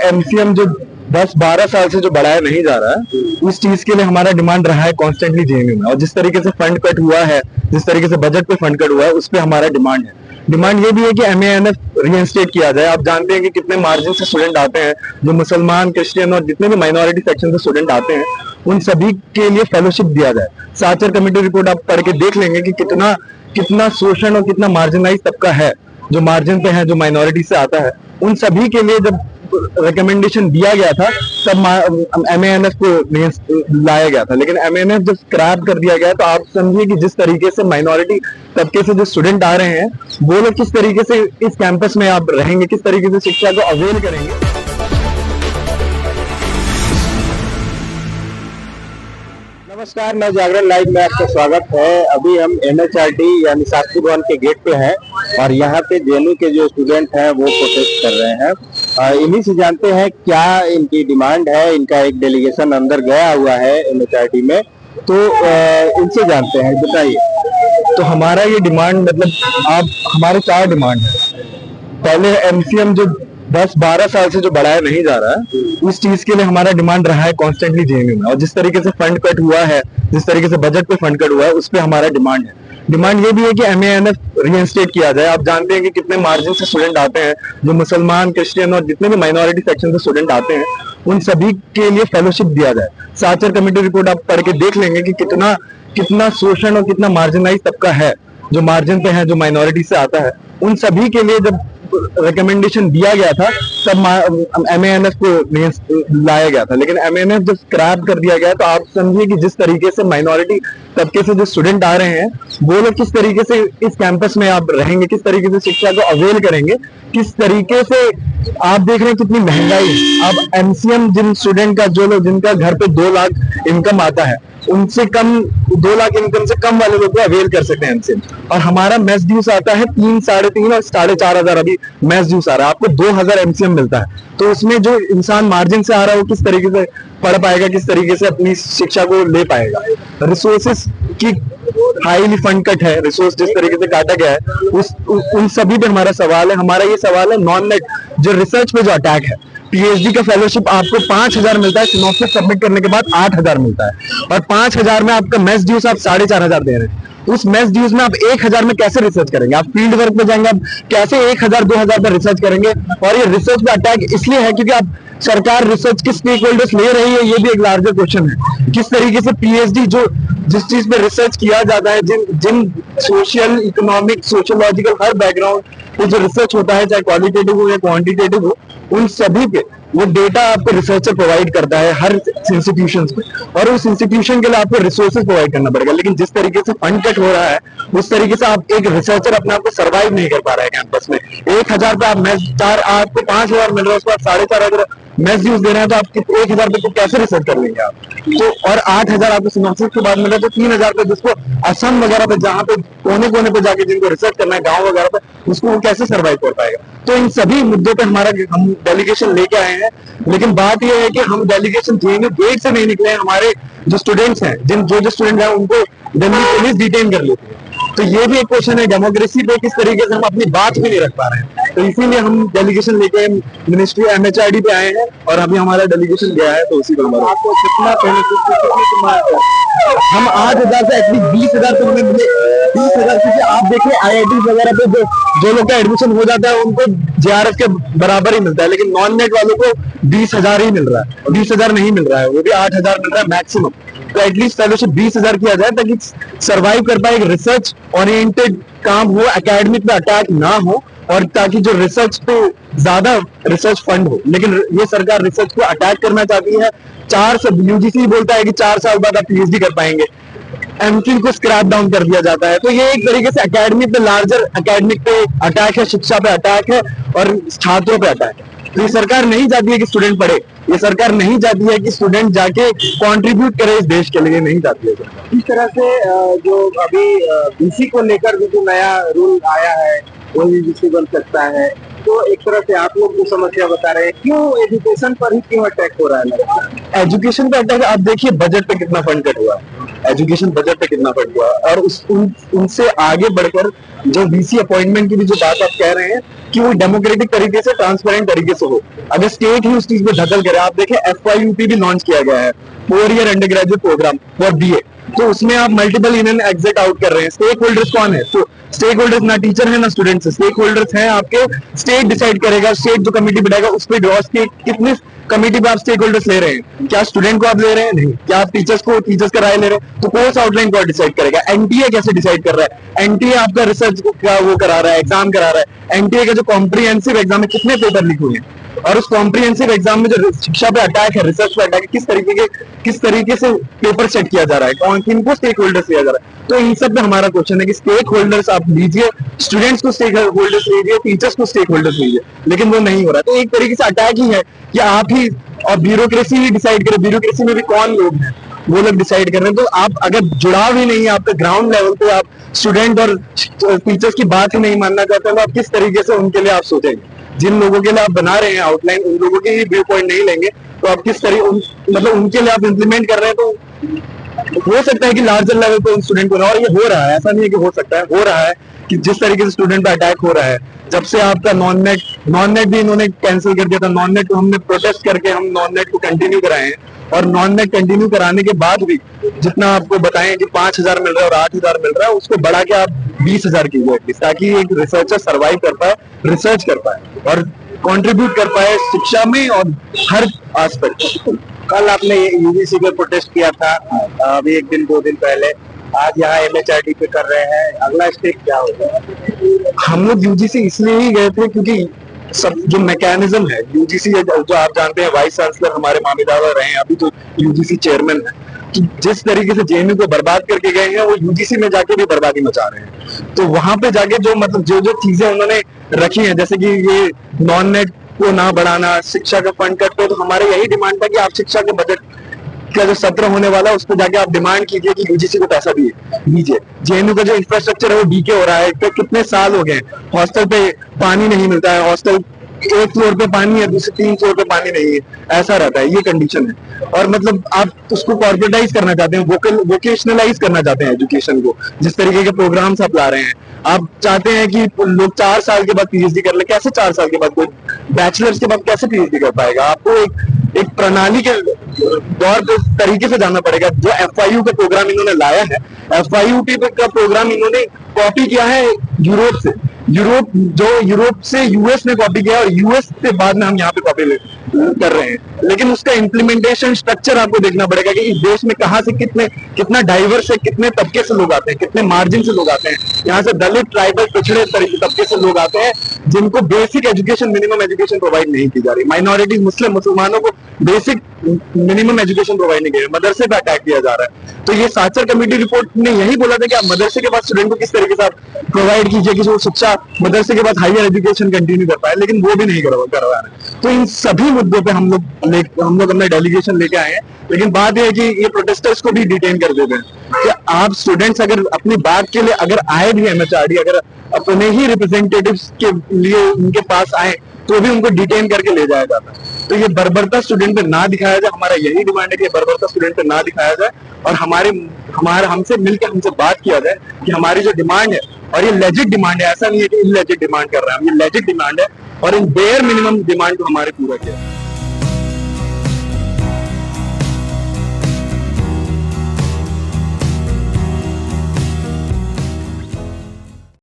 MCM जो 10-12 साल से जो बढ़ाया नहीं जा रहा है, उस चीज के लिए हमारा डिमांड रहा है कॉन्स्टेंटली जेएनयू में। और जिस तरीके से फंड कट हुआ है, जिस तरीके से बजट पे फंड कट हुआ है, उस पे हमारा डिमांड है। डिमांड ये भी है कि एमएएनएफ रीइंस्टेट किया जाए। आप जानते हैं कि कितने मार्जिन से स्टूडेंट आते हैं, जो मुसलमान, क्रिश्चियन और जितने भी माइनॉरिटी सेक्शन से स्टूडेंट आते हैं, उन सभी के लिए फेलोशिप दिया जाए। साचर कमेटी रिपोर्ट आप पढ़ के देख लेंगे कि कितना शोषण और कितना मार्जिनाइज तबका है, जो मार्जिन पे है, जो माइनॉरिटी से आता है। उन सभी के लिए जब रिकमेंडेशन दिया गया था, तब एमएएनएफ को लाया गया था। लेकिन एमएएनएफ जब स्क्रैप कर दिया गया, तो आप समझिए कि जिस तरीके से माइनॉरिटी तबके से जो स्टूडेंट आ रहे हैं, वो लोग किस तरीके से इस कैंपस में आप रहेंगे, किस तरीके से शिक्षा को अवेल करेंगे। नमस्कार, मैं जागरण लाइव में आपका स्वागत है। अभी हम एमएचआरडी यानी शास्त्री भवन के गेट पे हैं और यहाँ पे जेएनयू के जो स्टूडेंट हैं वो प्रोटेस्ट कर रहे हैं। इन्हीं से जानते हैं क्या इनकी डिमांड है। इनका एक डेलीगेशन अंदर गया हुआ है एमएचआरडी में, तो इनसे जानते हैं, बताइए। तो हमारा ये डिमांड आप हमारे 4 डिमांड है। पहले एमसीएम जो 10-12 साल से जो बढ़ाया नहीं जा रहा है, उस चीज के लिए हमारा डिमांड रहा है कॉन्स्टेंटली जेएनयू में। और जिस तरीके से फंड कट हुआ है, जिस तरीके से बजट पे फंड कट हुआ है, उस पे हमारा डिमांड है। डिमांड ये भी है कि एमएएनएफ रीइंस्टेट किया जाए। आप जानते हैं कि कितने मार्जिन से स्टूडेंट आते हैं, जो मुसलमान, क्रिश्चियन और जितने भी माइनॉरिटी सेक्शन से स्टूडेंट आते हैं, उन सभी के लिए फेलोशिप दिया जाए। साचर कमेटी रिपोर्ट आप पढ़ के देख लेंगे कि कितना शोषण और कितना मार्जिनाइज तबका है, जो मार्जिन पे है, जो माइनॉरिटी से आता है। उन सभी के लिए जब रिकमेंडेशन दिया गया था, तब एमएएनएफ को लाया गया था। लेकिन एमएएनएफ जब स्क्रैप कर दिया गया, तो आप समझिए कि जिस तरीके से माइनॉरिटी तबके से जो स्टूडेंट आ रहे हैं, वो लोग किस तरीके से इस कैंपस में आप रहेंगे, किस तरीके से शिक्षा को अवेल करेंगे, किस तरीके से आप देख रहे हैं कितनी महंगाई। अब एमसीएम जिन स्टूडेंट का, जो लोग जिनका घर पे 2 लाख इनकम आता है, उनसे कम 2 लाख इनकम से कम वाले लोग को अवेल कर सकते हैं एमसीएम। और हमारा मेस ड्यूस आता है 3, 3.5 और 4,500 अभी मेस ड्यूस आ रहा है। आपको 2,000 एमसीएम मिलता है। तो उसमें जो इंसान मार्जिन से आ रहा है, वो किस तरीके से पढ़ पाएगा, किस तरीके से अपनी शिक्षा को ले पाएगा। रिसोर्सेस की हाईली फंड कट है, रिसोर्स जिस तरीके से काटा गया है, उन सभी पे हमारा सवाल है। हमारा ये सवाल है नॉन नेट जो रिसर्च पे जो अटैक है। पीएचडी का फेलोशिप आपको 5,000 मिलता है, सिनॉप्सिस सबमिट करने के बाद 8,000 मिलता है, और 5,000 में आपका मेस ड्यूस आप 4,500 दे रहे हैं। उस मेस ड्यूज में आप 1,000 में कैसे रिसर्च करेंगे? आप फील्ड वर्क पे जाएंगे, आप कैसे 1,000-2,000 पर रिसर्च करेंगे? और ये रिसर्च पे अटैक इसलिए है क्योंकि आप सरकार रिसर्च के स्टेक होल्डर्स ले रही है, ये भी एक लार्जर क्वेश्चन है। किस तरीके से पीएचडी जो जिस चीज पे रिसर्च किया जाता है, जिन सोशल, इकोनॉमिक, सोशियोलॉजिकल हर बैकग्राउंड पे जो रिसर्च होता है, चाहे क्वालिटेटिव हो या क्वांटिटेटिव हो, उन सभी पे वो डेटा आपको रिसर्चर प्रोवाइड करता है हर इंस्टीट्यूशंस में, और उस इंस्टीट्यूशन के लिए आपको रिसोर्सेज प्रोवाइड करना पड़ेगा। लेकिन जिस तरीके से फंड कट हो रहा है, उस तरीके से आप एक रिसर्चर अपने आप को सर्वाइव नहीं कर पा रहा है कैंपस में। 1,000 पे आपको 5,000 मिल रहा है, उसके बाद 4,500 मेस ड्यूज दे रहे हैं, तो आप 1,000 पे कैसे रिसर्च कर लेंगे आप? तो और 8,000 आपको सिनॉप्सिस के बाद मिल रहा है, तो 3,000 पे जिसको असम वगैरह पे, जहाँ पे कोने कोने पे जाके जिनको रिसर्च करना है, गाँव वगैरह पे, उसको वो कैसे सर्वाइव कर पाएगा? तो इन सभी मुद्दों पे हम डेलीगेशन लेके आए हैं। लेकिन बात यह है कि हम डेलीगेशन जेएनयू गेट से नहीं निकले हैं। हमारे जो स्टूडेंट्स हैं, जो स्टूडेंट हैं, उनको दिल्ली पुलिस डिटेन कर लेती है। तो ये भी एक क्वेश्चन है, डेमोक्रेसी पे किस तरीके से हम अपनी बात भी नहीं रख पा रहे हैं। तो इसीलिए हम डेलीगेशन लेके मिनिस्ट्री एमएचआरडी पे आए हैं, और अभी हमारा डेलीगेशन गया है, तो उसी को हमारा आपको कितना हम 8,000 से एटलीस्ट 20,000 तक में मिले। 20,000 क्योंकि आप देखिए आईआईटी वगैरह पे जो लोग का एडमिशन हो जाता है, उनको जेआरएफ के बराबर ही मिलता है। लेकिन नॉन नेट वालों को 20,000 ही मिल रहा है, 20,000 नहीं मिल रहा है, वो भी 8,000 मिल रहा है मैक्सिमम। तो एटलीस्ट फेलोशिप 20,000 किया जाए, ताकि सर्वाइव कर पाए, एक रिसर्च ओरिएंटेड काम हो, एकेडमिक पे अटैक ना हो, और ताकि जो रिसर्च पे ज्यादा रिसर्च फंड हो। लेकिन ये सरकार रिसर्च को अटैक करना चाहती है। 4 से यूजीसी बोलता है कि 4 साल बाद आप पीएचडी कर पाएंगे, एमफिल को स्क्रैप डाउन कर दिया जाता है। तो ये एक तरीके से एकेडमिक पे, लार्जर एकेडमिक पे अटैक है, शिक्षा पे अटैक है, और छात्रों पे अटैक है। तो ये सरकार नहीं चाहती है कि स्टूडेंट पढ़े, ये सरकार नहीं चाहती है कि स्टूडेंट जाके कंट्रीब्यूट करे इस देश के लिए, नहीं चाहती है। इस तरह से जो अभी बीसी को लेकर जो नया रूल आया है, वो यूजीसी बन सकता है, तो एक तरह से आप लोग जो समस्या बता रहे हैं, क्यों एजुकेशन पर ही क्यों अटैक हो रहा है? एजुकेशन पे अटैक, आप देखिए बजट पे कितना फंड कट हुआ है। एजुकेशन बजट पे कितना बढ़ गया, और उनसे आगे बढ़कर जो वीसी अपॉइंटमेंट की भी जो बात आप कह रहे हैं कि वो डेमोक्रेटिक तरीके से, ट्रांसपेरेंट तरीके से हो, अगर स्टेट ही उस चीज पे धकल करे। आप देखें FYUP भी लॉन्च किया गया है, 4 year undergraduate programme for BA, तो उसमें आप multiple in and exit out कर रहे हैं। स्टेक होल्डर्स कौन है? तो स्टेक होल्डर्स ना टीचर है ना स्टूडेंट्स है, स्टेक होल्डर्स हैं आपके, स्टेट डिसाइड करेगा, स्टेट जो कमेटी बनाएगा उस पर ड्रॉ, कितने कमेटी पे आप स्टेक होल्डर्स ले रहे हैं, क्या स्टूडेंट को आप ले रहे हैं? नहीं। क्या आप टीचर्स का राय ले रहे हैं? तो कोर्स आउटलाइन कौन डिसाइड करेगा? एनटीए कैसे डिसाइड कर रहा है? एनटीए आपका रिसर्च का वो करा रहा है, एग्जाम करा रहा है। एनटीए का जो कॉम्प्रिहेंसिव एग्जाम है, कितने पेपर लीक हुए हैं, और उस कॉम्प्रिहेंसिव एग्जाम में जो शिक्षा पे अटैक है, रिसर्च पे अटैक है, किस तरीके से पेपर सेट किया जा रहा है, कौन किनको स्टेक होल्डर्स लिया जा रहा है। तो इन सब में हमारा क्वेश्चन है कि स्टेक होल्डर्स आप लीजिए, स्टूडेंट्स को स्टेक होल्डर्स लीजिए, टीचर्स को स्टेक होल्डर्स लीजिए, लेकिन वो नहीं हो रहा। तो एक तरीके से अटैक ही है कि आप ही और ब्यूरोक्रेसी ही डिसाइड करे। ब्यूरोक्रेसी में भी कौन लोग हैं? वो लोग डिसाइड कर रहे हैं। तो आप अगर जुड़ाव ही नहीं है आपका ग्राउंड लेवल पे, आप स्टूडेंट और टीचर्स की बात ही नहीं मानना चाहते हैं, तो आप किस तरीके से उनके लिए आप सोचेंगे? जिन लोगों के लिए आप बना रहे हैं आउटलाइन, उन लोगों के ही व्यू पॉइंट नहीं लेंगे, तो आप किस तरीके मतलब उनके लिए आप इम्प्लीमेंट कर रहे हैं। तो हो सकता है कि लार्जर लेवल पे उन स्टूडेंट को, और ये हो रहा है, ऐसा नहीं है कि हो सकता है, हो रहा है कि जिस तरीके से स्टूडेंट पे अटैक हो रहा है, जब से आपका नॉन नेट भी इन्होंने कैंसिल कर दिया था। नॉन नेट को हमने प्रोटेस्ट करके हम नॉन नेट को कंटिन्यू कराए हैं, और नॉन नेट कंटिन्यू कराने के बाद भी जितना आपको बताएं कि 5,000 मिल रहा है और 8,000 मिल रहा है, उसको बढ़ा के आप 20,000 कीजिए एटलीस्ट, ताकि एक रिसर्चर सर्वाइव कर पाए, रिसर्च कर पाए और कंट्रीब्यूट कर पाए शिक्षा में और हर एस्पेक्ट। कल आपने यूजीसी पे प्रोटेस्ट किया था, अभी 1-2 दिन पहले, आज यहाँ MHRD पे कर रहे हैं, अगला स्टेप क्या होगा? हम लोग यूजीसी इसलिए ही गए थे क्योंकि सब जो मैकेनिज्म है, यूजीसी जो आप जानते हैं, वाइस चांसलर हमारे मामिदावा रहे हैं, अभी तो यूजीसी चेयरमैन है, कि जिस तरीके से जेएनयू को बर्बाद करके गए हैं, वो यूजीसी में जाके भी बर्बादी मचा रहे हैं। तो वहां पे जाके जो मतलब जो चीजें उन्होंने रखी हैं, जैसे कि ये नॉन नेट को ना बढ़ाना, शिक्षा का फंड कट, तो हमारे यही डिमांड था कि आप शिक्षा के बजट का जो सत्र होने वाला है उस पर जाके आप डिमांड कीजिए कि यूजीसी को पैसा दीजिए। जेएनयू का जो इंफ्रास्ट्रक्चर है वो डीके हो रहा है, कितने साल हो गए, हॉस्टल पे पानी नहीं मिलता है, हॉस्टल एक फ्लोर पे पानी है, दूसरे 3 फ्लोर पे पानी नहीं है, ऐसा रहता है, ये कंडीशन है। और मतलब आप उसको कॉर्पोरेटाइज करना चाहते हैं, वोकेशनलाइज करना चाहते हैं एजुकेशन को, जिस तरीके के प्रोग्राम्स आप ला रहे हैं। आप चाहते हैं कि लोग 4 साल के बाद पीएचडी कर ले, कैसे 4 साल के बाद? कोई बैचलर्स के बाद कैसे पीएचडी कर पाएगा? आपको एक प्रणाली के दौर पे तरीके से जाना पड़ेगा। जो FIU का प्रोग्राम इन्होंने लाया है, FIUP का प्रोग्राम इन्होंने कॉपी किया है यूरोप से, यूरोप से यूएस ने कॉपी किया, और यूएस से बाद में हम यहाँ पे कॉपी कर रहे हैं। लेकिन उसका इम्प्लीमेंटेशन स्ट्रक्चर आपको देखना पड़ेगा कि इस देश में कहाँ से कितना डाइवर्स है, कितने तबके से लोग आते हैं, कितने मार्जिन से लोग आते हैं। यहाँ से दलित, ट्राइबल, पिछड़े तबके से लोग आते हैं, जिनको basic education, minimum education provide नहीं की जा रही। माइनॉरिटीज, मुसलमानों को बेसिक मिनिमम एजुकेशन प्रोवाइड नहीं किया, मदरसे पे अटैक किया जा रहा है। तो ये साचर कमेटी रिपोर्ट ने यही बोला था कि आप मदरसे के बाद स्टूडेंट को किस तरीके से आप प्रोवाइड कीजिए कि वो शिक्षा मदरसे के बाद हायर एजुकेशन कंटिन्यू कर पाए, लेकिन वो भी नहीं करवा रहे। तो इन सभी मुद्दों पे हम लोग अपना डेलीगेशन लेके आए हैं। लेकिन बात यह है कि ये प्रोटेस्टर्स को भी डिटेन कर देते हैं कि आप स्टूडेंट्स अगर अपनी बात के लिए अगर आए भी MHRD, अगर अपने ही रिप्रेजेंटेटिव्स के लिए उनके पास आए, तो भी उनको डिटेन करके ले जाया जाता है। तो ये बर्बरता स्टूडेंट पे ना दिखाया जाए, हमारा यही डिमांड है कि बर्बरता स्टूडेंट पे ना दिखाया जाए, और हमसे मिलकर हमसे बात किया जाए कि हमारी जो डिमांड है, और ये लेजिट डिमांड है, ऐसा नहीं है कि इनलेजिट डिमांड कर रहे हैं हम, ये लेजिट डिमांड है, और इन बेयर मिनिमम डिमांड को हमारे पूरा किया।